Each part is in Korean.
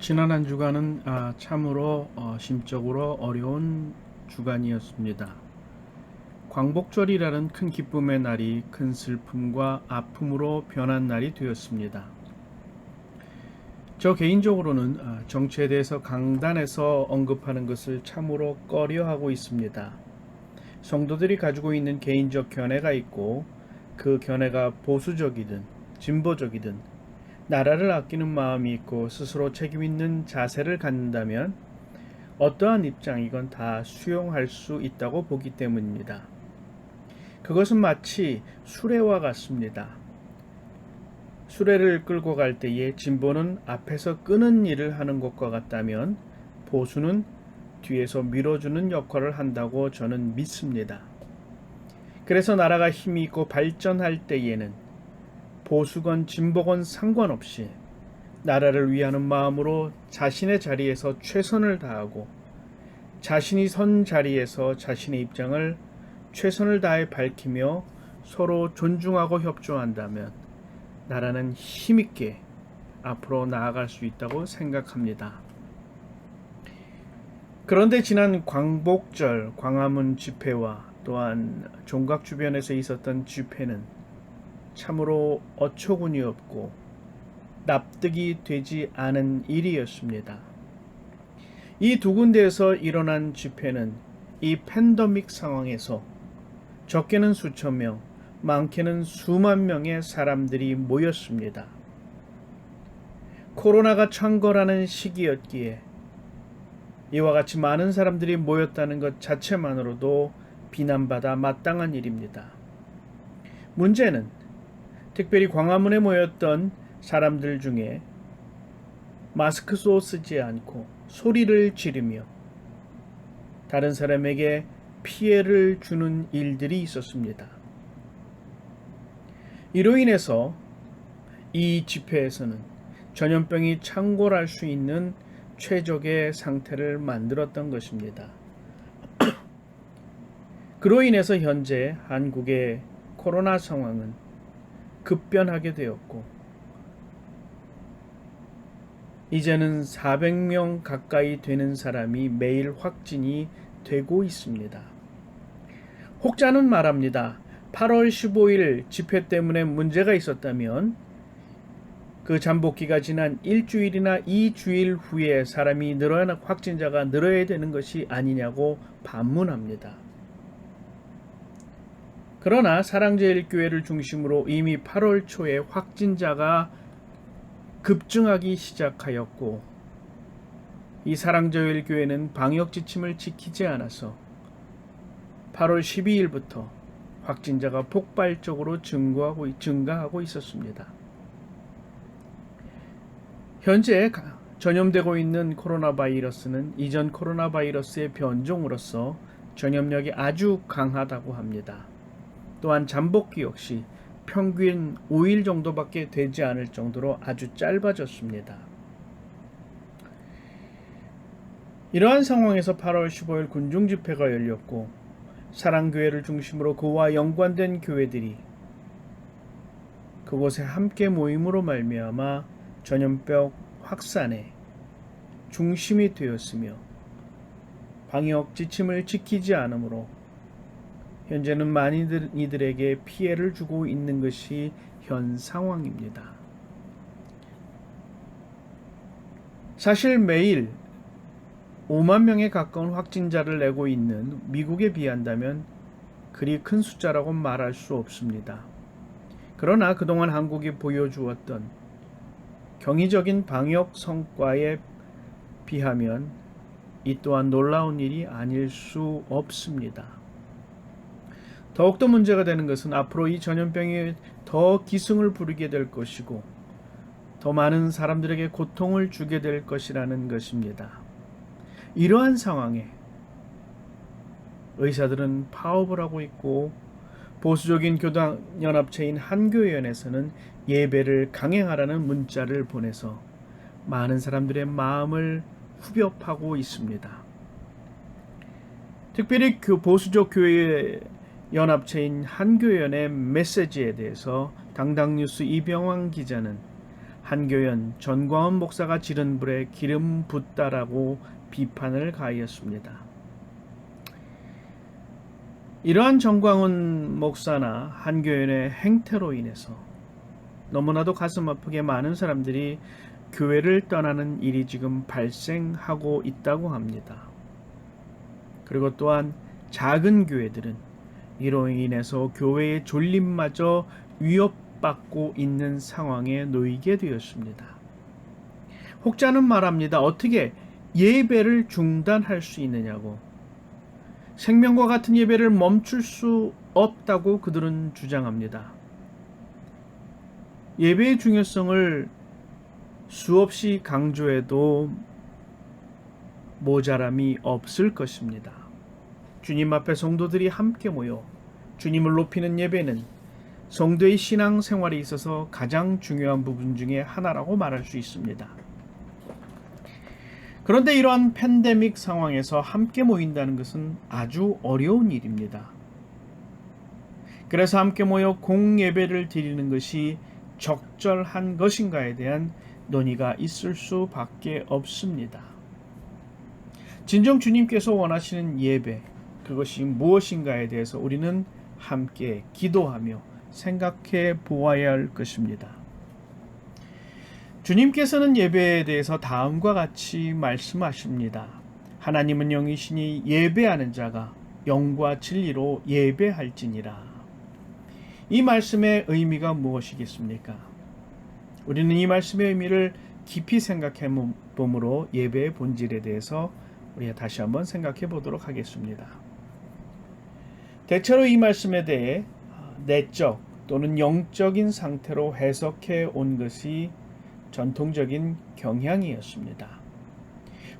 지난 한 주간은 참으로 심적으로 어려운 주간이었습니다. 광복절이라는 큰 기쁨의 날이 큰 슬픔과 아픔으로 변한 날이 되었습니다. 저 개인적으로는 정치에 대해서 강단에서 언급하는 것을 참으로 꺼려하고 있습니다. 성도들이 가지고 있는 개인적 견해가 있고 그 견해가 보수적이든 진보적이든 나라를 아끼는 마음이 있고 스스로 책임 있는 자세를 갖는다면 어떠한 입장이건 다 수용할 수 있다고 보기 때문입니다. 그것은 마치 수레와 같습니다. 수레를 끌고 갈 때에 진보는 앞에서 끄는 일을 하는 것과 같다면 보수는 뒤에서 밀어주는 역할을 한다고 저는 믿습니다. 그래서 나라가 힘이 있고 발전할 때에는 보수건 진보건 상관없이 나라를 위하는 마음으로 자신의 자리에서 최선을 다하고 자신이 선 자리에서 자신의 입장을 최선을 다해 밝히며 서로 존중하고 협조한다면 나라는 힘있게 앞으로 나아갈 수 있다고 생각합니다. 그런데 지난 광복절 광화문 집회와 또한 종각 주변에서 있었던 집회는 참으로 어처구니 없고 납득이 되지 않은 일이었습니다. 이 두 군데에서 일어난 집회는 이 팬데믹 상황에서 적게는 수천 명, 많게는 수만 명의 사람들이 모였습니다. 코로나가 창궐하는 시기였기에 이와 같이 많은 사람들이 모였다는 것 자체만으로도 비난받아 마땅한 일입니다. 문제는 특별히 광화문에 모였던 사람들 중에 마스크도 쓰지 않고 소리를 지르며 다른 사람에게 피해를 주는 일들이 있었습니다. 이로 인해서 이 집회에서는 전염병이 창궐할 수 있는 최적의 상태를 만들었던 것입니다. 그로 인해서 현재 한국의 코로나 상황은 급변하게 되었고 이제는 400명 가까이 되는 사람이 매일 확진이 되고 있습니다. 혹자는 말합니다. 8월 15일 집회 때문에 문제가 있었다면 그 잠복기가 지난 일주일이나 2주일 후에 사람이 늘어나 확진자가 늘어야 되는 것이 아니냐고 반문합니다. 그러나 사랑제일교회를 중심으로 이미 8월 초에 확진자가 급증하기 시작하였고 이 사랑제일교회는 방역 지침을 지키지 않아서 8월 12일부터 확진자가 폭발적으로 증가하고 있었습니다. 현재 전염되고 있는 코로나 바이러스는 이전 코로나 바이러스의 변종으로서 전염력이 아주 강하다고 합니다. 또한 잠복기 역시 평균 5일 정도밖에 되지 않을 정도로 아주 짧아졌습니다. 이러한 상황에서 8월 15일 군중집회가 열렸고 사랑교회를 중심으로 그와 연관된 교회들이 그곳에 함께 모임으로 말미암아 전염병 확산의 중심이 되었으며 방역 지침을 지키지 않으므로 현재는 많은 이들에게 피해를 주고 있는 것이 현 상황입니다. 사실 매일 5만 명에 가까운 확진자를 내고 있는 미국에 비한다면 그리 큰 숫자라고 말할 수 없습니다. 그러나 그동안 한국이 보여주었던 경이적인 방역 성과에 비하면 이 또한 놀라운 일이 아닐 수 없습니다. 더욱더 문제가 되는 것은 앞으로 이 전염병이 더 기승을 부리게 될 것이고 더 많은 사람들에게 고통을 주게 될 것이라는 것입니다. 이러한 상황에 의사들은 파업을 하고 있고 보수적인 교단연합체인 한교연에서는 예배를 강행하라는 문자를 보내서 많은 사람들의 마음을 후벼파고 있습니다. 특별히 보수적 교회 연합체인 한교연의 메시지에 대해서 당당뉴스 이병환 기자는 한교연, 전광훈 목사가 지른 불에 기름 붓다라고 비판을 가하였습니다. 이러한 전광훈 목사나 한교연의 행태로 인해서 너무나도 가슴 아프게 많은 사람들이 교회를 떠나는 일이 지금 발생하고 있다고 합니다. 그리고 또한 작은 교회들은 이로 인해서 교회의 존립마저 위협받고 있는 상황에 놓이게 되었습니다. 혹자는 말합니다. 어떻게 예배를 중단할 수 있느냐고. 생명과 같은 예배를 멈출 수 없다고 그들은 주장합니다. 예배의 중요성을 수없이 강조해도 모자람이 없을 것입니다. 주님 앞에 성도들이 함께 모여 주님을 높이는 예배는 성도의 신앙 생활에 있어서 가장 중요한 부분 중에 하나라고 말할 수 있습니다. 그런데 이러한 팬데믹 상황에서 함께 모인다는 것은 아주 어려운 일입니다. 그래서 함께 모여 공예배를 드리는 것이 적절한 것인가에 대한 논의가 있을 수밖에 없습니다. 진정 주님께서 원하시는 예배, 그것이 무엇인가에 대해서 우리는 함께 기도하며 생각해 보아야 할 것입니다. 주님께서는 예배에 대해서 다음과 같이 말씀하십니다. 하나님은 영이시니 예배하는 자가 영과 진리로 예배할지니라. 이 말씀의 의미가 무엇이겠습니까? 우리는 이 말씀의 의미를 깊이 생각해 봄으로 예배의 본질에 대해서 우리가 다시 한번 생각해 보도록 하겠습니다. 대체로 이 말씀에 대해 내적 또는 영적인 상태로 해석해 온 것이 전통적인 경향이었습니다.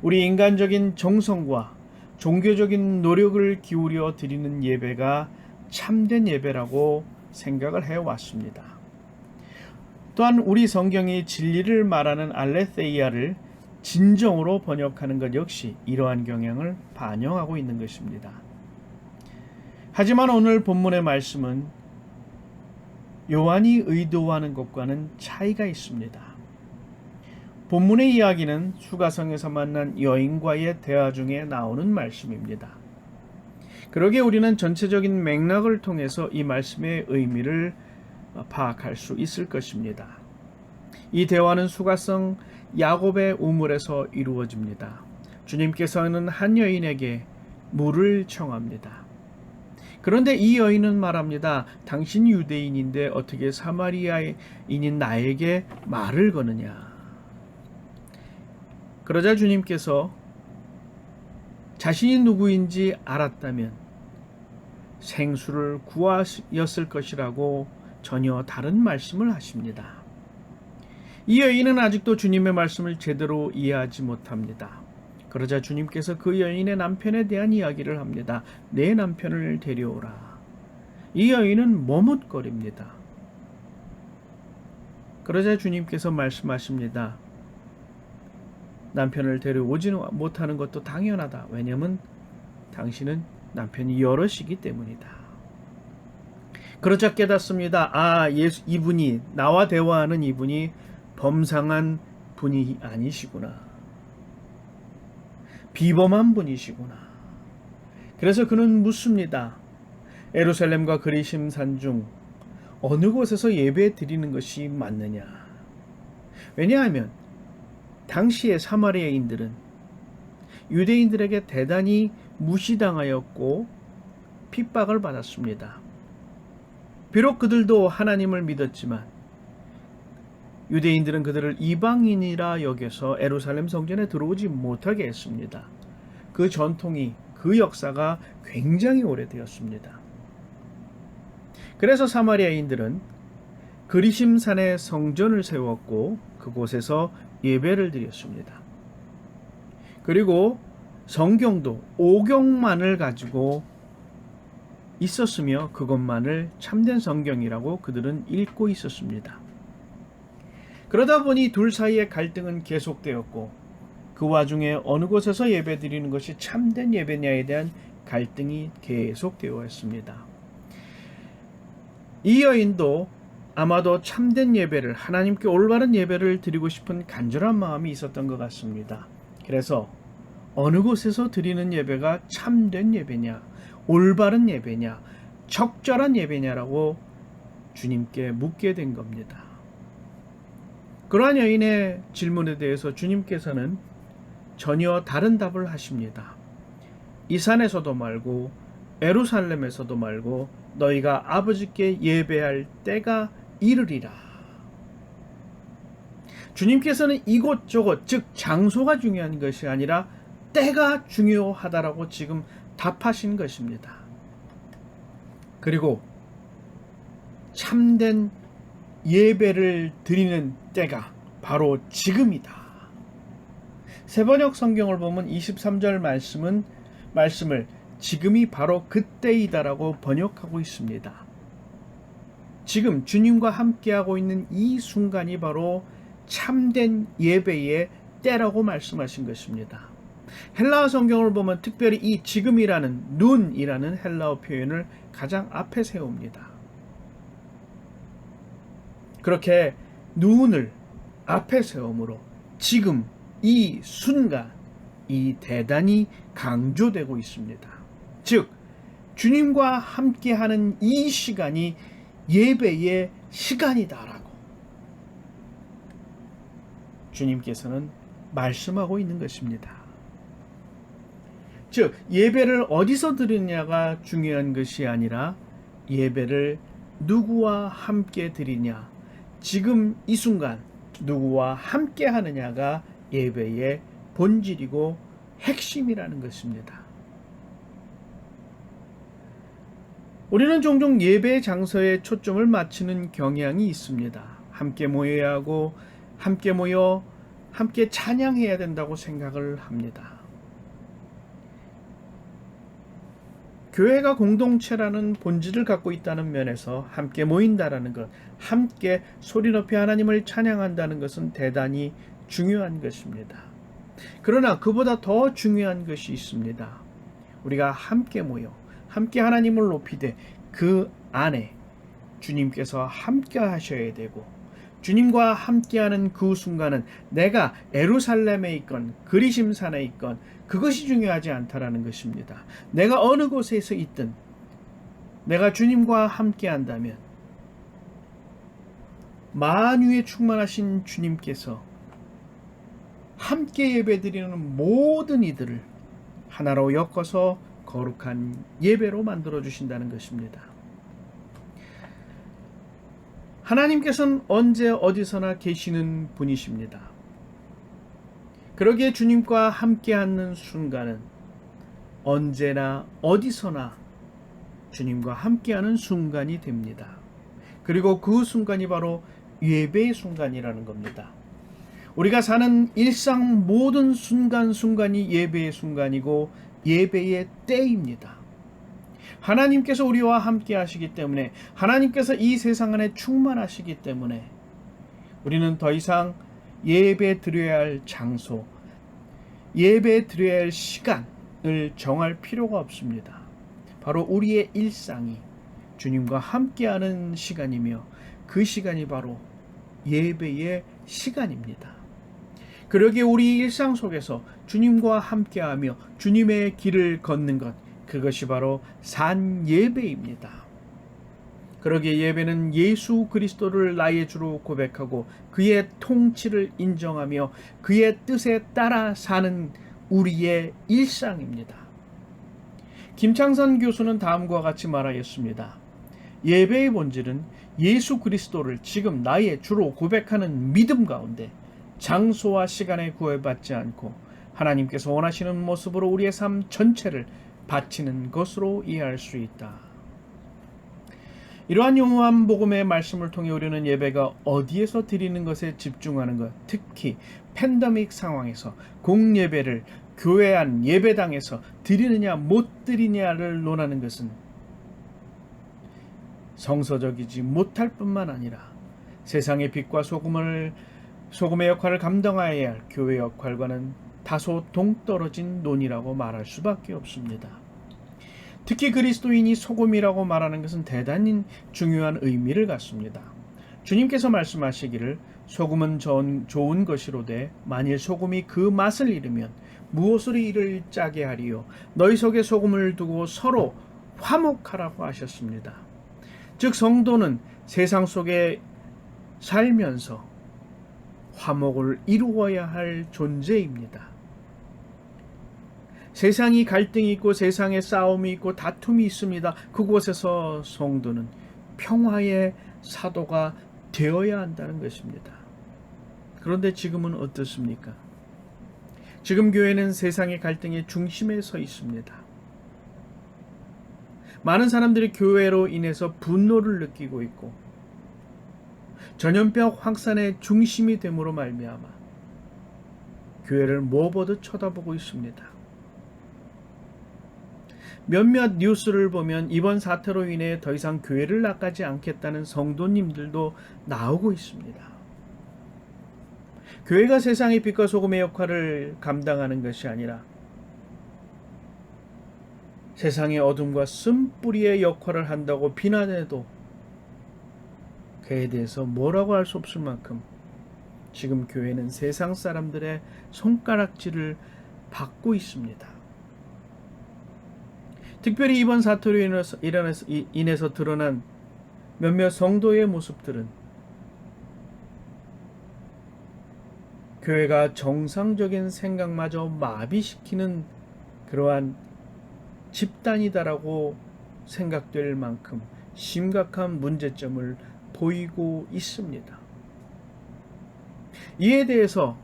우리 인간적인 정성과 종교적인 노력을 기울여 드리는 예배가 참된 예배라고 생각을 해왔습니다. 또한 우리 성경이 진리를 말하는 알레the이아를 진정으로 번역하는 것 역시 이러한 경향을 반영하고 있는 것입니다. 하지만 오늘 본문의 말씀은 요한이 의도하는 것과는 차이가 있습니다. 본문의 이야기는 수가성에서 만난 여인과의 대화 중에 나오는 말씀입니다. 그러기에 우리는 전체적인 맥락을 통해서 이 말씀의 의미를 파악할 수 있을 것입니다. 이 대화는 수가성 야곱의 우물에서 이루어집니다. 주님께서는 한 여인에게 물을 청합니다. 그런데 이 여인은 말합니다. 당신 유대인인데 어떻게 사마리아인인 나에게 말을 거느냐. 그러자 주님께서 자신이 누구인지 알았다면 생수를 구하였을 것이라고 전혀 다른 말씀을 하십니다. 이 여인은 아직도 주님의 말씀을 제대로 이해하지 못합니다. 그러자 주님께서 그 여인의 남편에 대한 이야기를 합니다. 내 남편을 데려오라. 이 여인은 머뭇거립니다. 그러자 주님께서 말씀하십니다. 남편을 데려오지는 못하는 것도 당연하다. 왜냐하면 당신은 남편이 여럿이기 때문이다. 그러자 깨닫습니다. 이분이 나와 대화하는 이분이 범상한 분이 아니시구나. 비범한 분이시구나. 그래서 그는 묻습니다. 예루살렘과 그리심산 중 어느 곳에서 예배 드리는 것이 맞느냐. 왜냐하면 당시의 사마리아인들은 유대인들에게 대단히 무시당하였고 핍박을 받았습니다. 비록 그들도 하나님을 믿었지만 유대인들은 그들을 이방인이라 여겨서 예루살렘 성전에 들어오지 못하게 했습니다. 그 전통이, 그 역사가 굉장히 오래되었습니다. 그래서 사마리아인들은 그리심산에 성전을 세웠고 그곳에서 예배를 드렸습니다. 그리고 성경도 오경만을 가지고 있었으며 그것만을 참된 성경이라고 그들은 읽고 있었습니다. 그러다 보니 둘 사이의 갈등은 계속되었고 그 와중에 어느 곳에서 예배드리는 것이 참된 예배냐에 대한 갈등이 계속되어 왔습니다. 이 여인도 아마도 참된 예배를, 하나님께 올바른 예배를 드리고 싶은 간절한 마음이 있었던 것 같습니다. 그래서 어느 곳에서 드리는 예배가 참된 예배냐, 올바른 예배냐, 적절한 예배냐라고 주님께 묻게 된 겁니다. 그러한 여인의 질문에 대해서 주님께서는 전혀 다른 답을 하십니다. 이 산에서도 말고 예루살렘에서도 말고 너희가 아버지께 예배할 때가 이르리라. 주님께서는 이곳저곳, 즉 장소가 중요한 것이 아니라 때가 중요하다라고 지금 답하신 것입니다. 그리고 참된 예배를 드리는 때가 바로 지금이다. 세번역 성경을 보면 23절 말씀을 지금이 바로 그때이다라고 번역하고 있습니다. 지금 주님과 함께하고 있는 이 순간이 바로 참된 예배의 때라고 말씀하신 것입니다. 헬라어 성경을 보면 특별히 이 지금이라는 눈이라는 헬라어 표현을 가장 앞에 세웁니다. 그렇게 눈을 앞에 세움으로 지금 이 순간이 대단히 강조되고 있습니다. 즉 주님과 함께하는 이 시간이 예배의 시간이다라고 주님께서는 말씀하고 있는 것입니다. 즉 예배를 어디서 드리느냐가 중요한 것이 아니라 예배를 누구와 함께 드리냐, 지금 이 순간 누구와 함께 하느냐가 예배의 본질이고 핵심이라는 것입니다. 우리는 종종 예배 장소에 초점을 맞추는 경향이 있습니다. 함께 모여야 하고 함께 모여 함께 찬양해야 된다고 생각을 합니다. 교회가 공동체라는 본질을 갖고 있다는 면에서 함께 모인다라는 것, 함께 소리 높이 하나님을 찬양한다는 것은 대단히 중요한 것입니다. 그러나 그보다 더 중요한 것이 있습니다. 우리가 함께 모여 함께 하나님을 높이되 그 안에 주님께서 함께 하셔야 되고, 주님과 함께하는 그 순간은 내가 예루살렘에 있건 그리심산에 있건 그것이 중요하지 않다라는 것입니다. 내가 어느 곳에서 있든 내가 주님과 함께한다면 만유에 충만하신 주님께서 함께 예배드리는 모든 이들을 하나로 엮어서 거룩한 예배로 만들어 주신다는 것입니다. 하나님께서는 언제 어디서나 계시는 분이십니다. 그러기에 주님과 함께하는 순간은 언제나 어디서나 주님과 함께하는 순간이 됩니다. 그리고 그 순간이 바로 예배의 순간이라는 겁니다. 우리가 사는 일상 모든 순간순간이 예배의 순간이고 예배의 때입니다. 하나님께서 우리와 함께 하시기 때문에, 하나님께서 이 세상 안에 충만하시기 때문에 우리는 더 이상 예배 드려야 할 장소, 예배 드려야 할 시간을 정할 필요가 없습니다. 바로 우리의 일상이 주님과 함께하는 시간이며 그 시간이 바로 예배의 시간입니다. 그러기에 우리 일상 속에서 주님과 함께하며 주님의 길을 걷는 것, 그것이 바로 산 예배입니다. 그러기에 예배는 예수 그리스도를 나의 주로 고백하고 그의 통치를 인정하며 그의 뜻에 따라 사는 우리의 일상입니다. 김창선 교수는 다음과 같이 말하였습니다. 예배의 본질은 예수 그리스도를 지금 나의 주로 고백하는 믿음 가운데 장소와 시간에 구애받지 않고 하나님께서 원하시는 모습으로 우리의 삶 전체를 바치는 것으로 이해할 수 있다. 이러한 용어한 복음의 말씀을 통해 우리는 예배가 어디에서 드리는 것에 집중하는 것, 특히 팬데믹 상황에서 공예배를 교회 안 예배당에서 드리느냐 못 드리냐를 논하는 것은 성서적이지 못할 뿐만 아니라 세상의 빛과 소금의 역할을 감당해야 할 교회 역할과는 다소 동떨어진 논이라고 말할 수밖에 없습니다. 특히 그리스도인이 소금이라고 말하는 것은 대단히 중요한 의미를 갖습니다. 주님께서 말씀하시기를 소금은 좋은 것이로되 만일 소금이 그 맛을 잃으면 무엇으로 이를 짜게 하리요. 너희 속에 소금을 두고 서로 화목하라고 하셨습니다. 즉 성도는 세상 속에 살면서 화목을 이루어야 할 존재입니다. 세상이 갈등이 있고 세상에 싸움이 있고 다툼이 있습니다. 그곳에서 성도는 평화의 사도가 되어야 한다는 것입니다. 그런데 지금은 어떻습니까? 지금 교회는 세상의 갈등의 중심에 서 있습니다. 많은 사람들이 교회로 인해서 분노를 느끼고 있고 전염병 확산의 중심이 됨으로 말미암아 교회를 못보듯 쳐다보고 있습니다. 몇몇 뉴스를 보면 이번 사태로 인해 더 이상 교회를 나가지 않겠다는 성도님들도 나오고 있습니다. 교회가 세상의 빛과 소금의 역할을 감당하는 것이 아니라 세상의 어둠과 쓴뿌리의 역할을 한다고 비난해도 그에 대해서 뭐라고 할 수 없을 만큼 지금 교회는 세상 사람들의 손가락질을 받고 있습니다. 특별히 이번 사태로 인해서 드러난 몇몇 성도의 모습들은 교회가 정상적인 생각마저 마비시키는 그러한 집단이다라고 생각될 만큼 심각한 문제점을 보이고 있습니다. 이에 대해서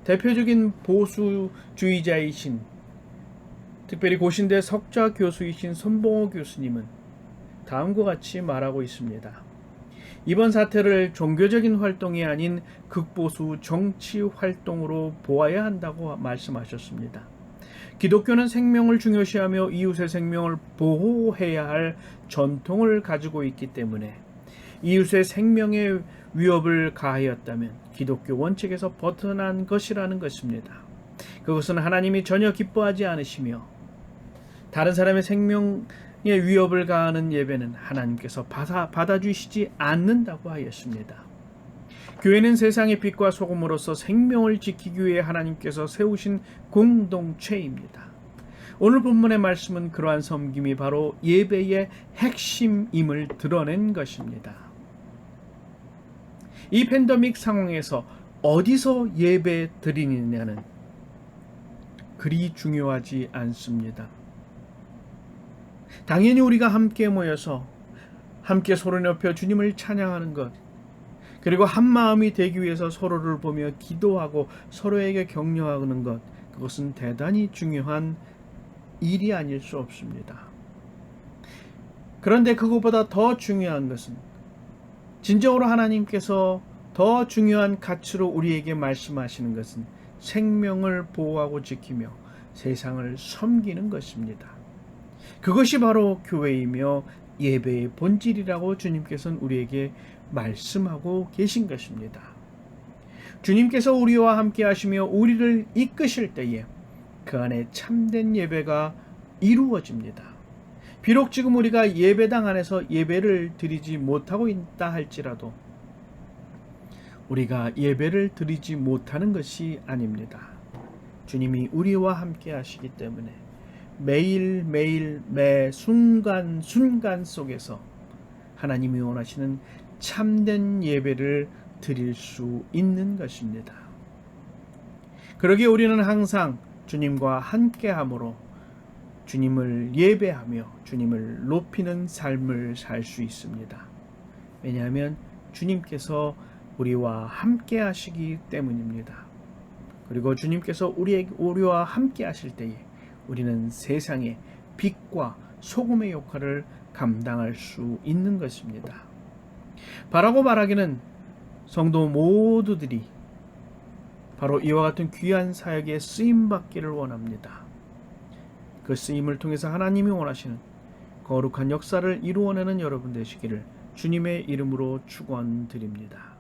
대표적인 보수주의자이신 특별히 고신대 석좌 교수이신 손봉호 교수님은 다음과 같이 말하고 있습니다. 이번 사태를 종교적인 활동이 아닌 극보수 정치 활동으로 보아야 한다고 말씀하셨습니다. 기독교는 생명을 중요시하며 이웃의 생명을 보호해야 할 전통을 가지고 있기 때문에 이웃의 생명에 위협을 가하였다면 기독교 원칙에서 벗어난 것이라는 것입니다. 그것은 하나님이 전혀 기뻐하지 않으시며 다른 사람의 생명에 위협을 가하는 예배는 하나님께서 받아주시지 않는다고 하였습니다. 교회는 세상의 빛과 소금으로서 생명을 지키기 위해 하나님께서 세우신 공동체입니다. 오늘 본문의 말씀은 그러한 섬김이 바로 예배의 핵심임을 드러낸 것입니다. 이 팬데믹 상황에서 어디서 예배 드리느냐는 그리 중요하지 않습니다. 당연히 우리가 함께 모여서 함께 소리 높여 주님을 찬양하는 것, 그리고 한 마음이 되기 위해서 서로를 보며 기도하고 서로에게 격려하는 것, 그것은 대단히 중요한 일이 아닐 수 없습니다. 그런데 그것보다 더 중요한 것은 진정으로 하나님께서 더 중요한 가치로 우리에게 말씀하시는 것은 생명을 보호하고 지키며 세상을 섬기는 것입니다. 그것이 바로 교회이며 예배의 본질이라고 주님께서는 우리에게 말씀하고 계신 것입니다. 주님께서 우리와 함께 하시며 우리를 이끄실 때에 그 안에 참된 예배가 이루어집니다. 비록 지금 우리가 예배당 안에서 예배를 드리지 못하고 있다 할지라도 우리가 예배를 드리지 못하는 것이 아닙니다. 주님이 우리와 함께 하시기 때문에 매일매일 매 순간순간 속에서 하나님이 원하시는 참된 예배를 드릴 수 있는 것입니다. 그러기에 우리는 항상 주님과 함께함으로 주님을 예배하며 주님을 높이는 삶을 살 수 있습니다. 왜냐하면 주님께서 우리와 함께 하시기 때문입니다. 그리고 주님께서 우리와 함께 하실 때에 우리는 세상의 빛과 소금의 역할을 감당할 수 있는 것입니다. 바라고 말하기는 성도 모두들이 바로 이와 같은 귀한 사역에 쓰임받기를 원합니다. 그 쓰임을 통해서 하나님이 원하시는 거룩한 역사를 이루어내는 여러분 되시기를 주님의 이름으로 축원드립니다.